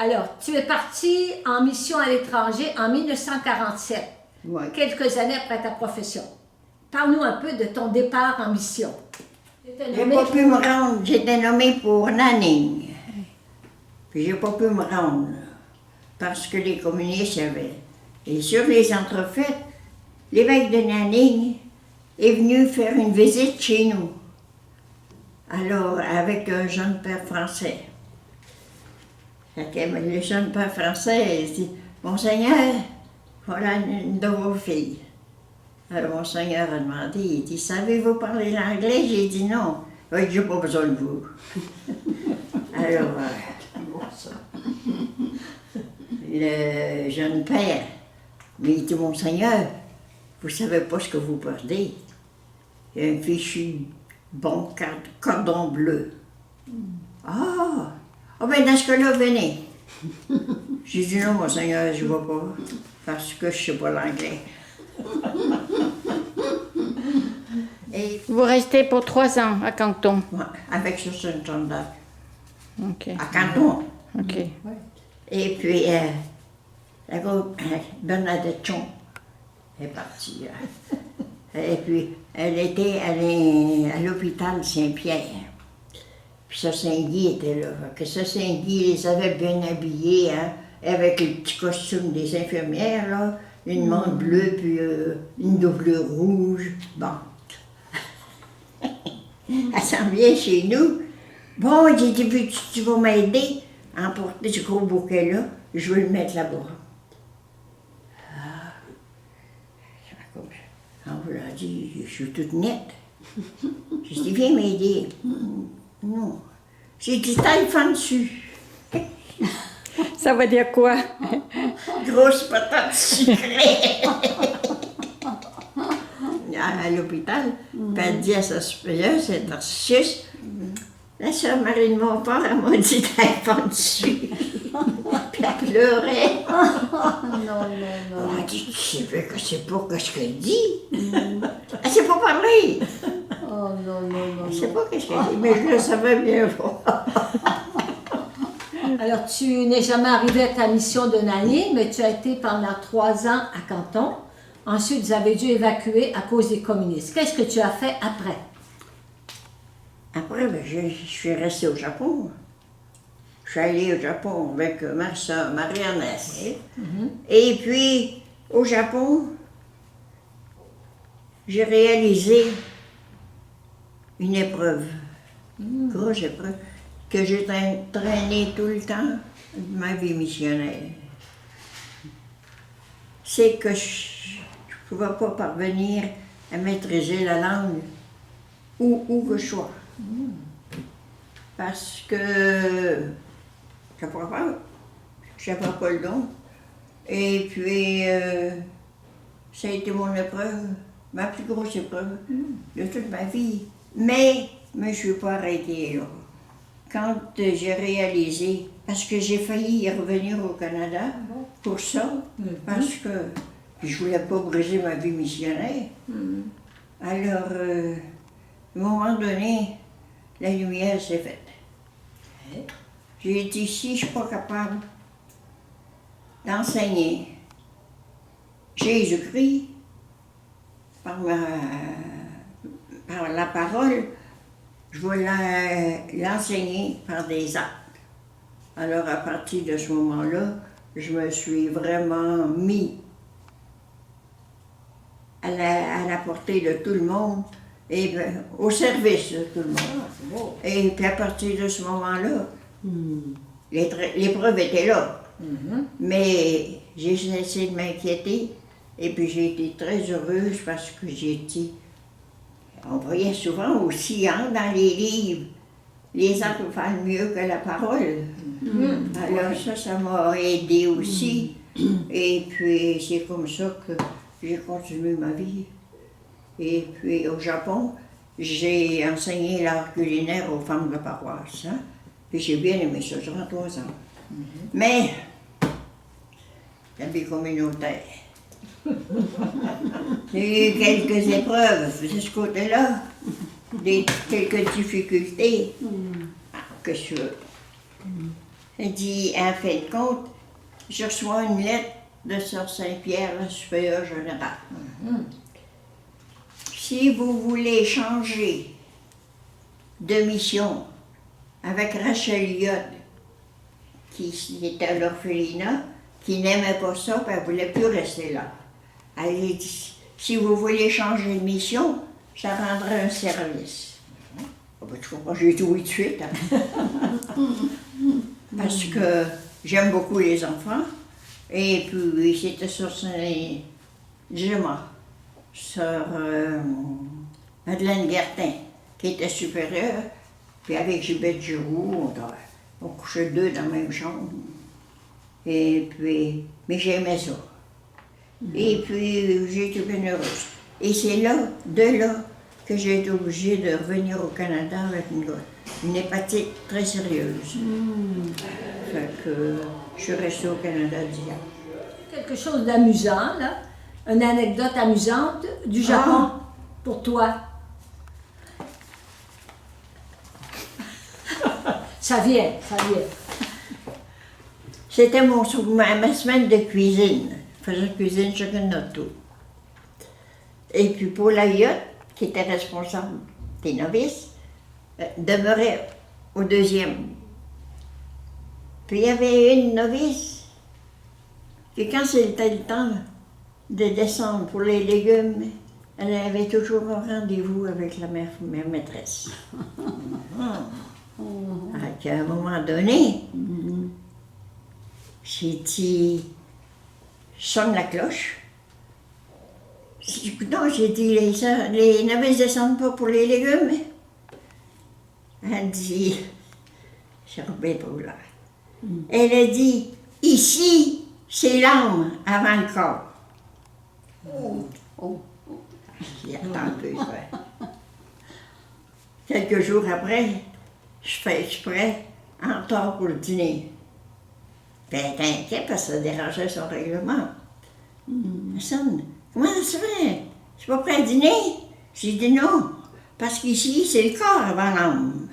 Alors, tu es parti en mission à l'étranger en 1947, Ouais. quelques années après ta profession. Parle-nous un peu de ton départ en mission. J'ai pas pu me rendre, j'étais nommée pour Nanning. Puis j'ai pas pu me rendre, parce que les communistes avaient. Et sur les entrefaites, l'évêque de Nanning est venu faire une visite chez nous. Alors, avec un jeune père français. Fait que le jeune père français, il dit, « Monseigneur, voilà une de vos filles. » Alors, Monseigneur a demandé, il dit, « Savez-vous parler l'anglais? » J'ai dit, « Non. » Il dit, « J'ai pas besoin de vous. » Alors, le jeune père, mais il dit, « Monseigneur, vous savez pas ce que vous perdez. Il y a un fichu bon cordon bleu. » Ah! Ah ben dans ce cas-là, venez. J'ai dit, « Non, Monseigneur, je ne vais pas, parce que je ne sais pas l'anglais. » Et Vous restez pour 3 ans à Canton. ouais, avec ce gendarme, OK. à Canton. OK. Et puis, la groupe Bernadette Chon est partie. Et puis, elle était allée à l'hôpital Saint-Pierre. Puis ça, Saint-Guy était là. Que ça, Saint-Guy les avait bien habillés, hein, avec le petit costume des infirmières, là, une mante bleue, puis une doublure rouge. Bon. Elle s'en vient chez nous. Bon, j'ai dit, puis tu vas m'aider à emporter ce gros bouquet-là, je vais le mettre là-bas. Ah. On vous l'a dit, je suis toute nette. J'ai dit, viens m'aider. Non. J'ai dit, taille fan dessus. Ça veut dire quoi? Grosse patate sucrée. À l'hôpital, puis elle dit à sa supérieure, c'est Narcissus, la sœur Marie de Montfort, elle m'a dit taille fan dessus. Puis elle pleurait. Non. On a dit, tu sais pas que c'est pas ce qu'elle dit. Elle sait pas parler. Oh non. Je sais pas qu'est-ce qu'elle dit, mais je le savais bien pas. Alors, tu n'es jamais arrivé à ta mission de Nanning, mais tu as été pendant 3 ans à Canton. Ensuite, vous avez dû évacuer à cause des communistes. Qu'est-ce que tu as fait après? Après, ben, je suis restée au Japon. Je suis allée au Japon avec ma soeur Marie-Ernest. Et puis, au Japon, j'ai réalisé une épreuve, grosse épreuve, que j'ai traînée tout le temps de ma vie missionnaire. C'est que je ne pouvais pas parvenir à maîtriser la langue où que je sois. Parce que je n'avais pas le don. Et puis, ça a été mon épreuve, ma plus grosse épreuve de toute ma vie. Mais je ne suis pas arrêtée là. Quand j'ai réalisé, parce que j'ai failli y revenir au Canada pour ça, parce que je ne voulais pas briser ma vie missionnaire. Alors, à un moment donné, la lumière s'est faite. J'ai dit, si je ne suis pas capable d'enseigner Jésus-Christ par la parole, je vais l'enseigner par des actes. Alors, à partir de ce moment-là, je me suis vraiment mis à la portée de tout le monde et au service de tout le monde. Et puis à partir de ce moment-là, l'épreuve était là. Mais j'ai cessé de m'inquiéter et puis j'ai été très heureuse parce que j'ai été... On voyait souvent aussi dans les livres, les actes valent mieux que la parole. Alors ça m'a aidé aussi. Et puis c'est comme ça que j'ai continué ma vie. Et puis au Japon, j'ai enseigné l'art culinaire aux femmes de la paroisse. Hein? Puis j'ai bien aimé ça durant 3 ans. Mais la vie communautaire. J'ai eu quelques épreuves de ce côté-là, quelques difficultés. Que je... Elle dit, en fin de compte, je reçois une lettre de Sœur Saint-Pierre, la supérieure générale. Si vous voulez changer de mission avec Rachel Yod, qui était à l'orphelinat, qui n'aimait pas ça, puis elle ne voulait plus rester là. Elle a dit, si vous voulez changer de mission, ça rendrait un service. Oh, ben, tu comprends, j'ai tout oui de suite. Hein. Parce que j'aime beaucoup les enfants. Et puis, c'était sur Gemma, sur Madeleine Guertin, qui était supérieure. Puis avec Gilbert Giroux, on couchait deux dans la même chambre. Et puis, mais j'aimais ça. Et puis, j'ai été bien heureuse. Et c'est là, de là, que j'ai été obligée de revenir au Canada avec une hépatite très sérieuse. Fait que je suis restée au Canada 10 ans. Quelque chose d'amusant, là. Une anecdote amusante du Japon pour toi. Ça vient, ça vient. C'était ma semaine de cuisine. Je faisais cuisine chacun de notre tour. Et puis Paul Ayotte, qui était responsable des novices, demeurait au deuxième. Puis il y avait une novice, puis quand c'était le temps de descendre pour les légumes, elle avait toujours un rendez-vous avec la mère maîtresse. À un moment donné, j'ai dit, je sonne la cloche. Non, j'ai dit, les novices ne descendent pas pour les légumes. Elle dit, j'ai bien pour là. Elle a dit, ici, c'est l'âme avant le corps. J'ai attends un peu, ça. Quelques jours après, je fais exprès, en retard pour le dîner. Ben, elle était inquiète parce que ça dérangeait son règlement. Elle sonne. Comment ça se fait? Je suis pas prêt à dîner? J'ai dit non, parce qu'ici, c'est le corps avant l'âme.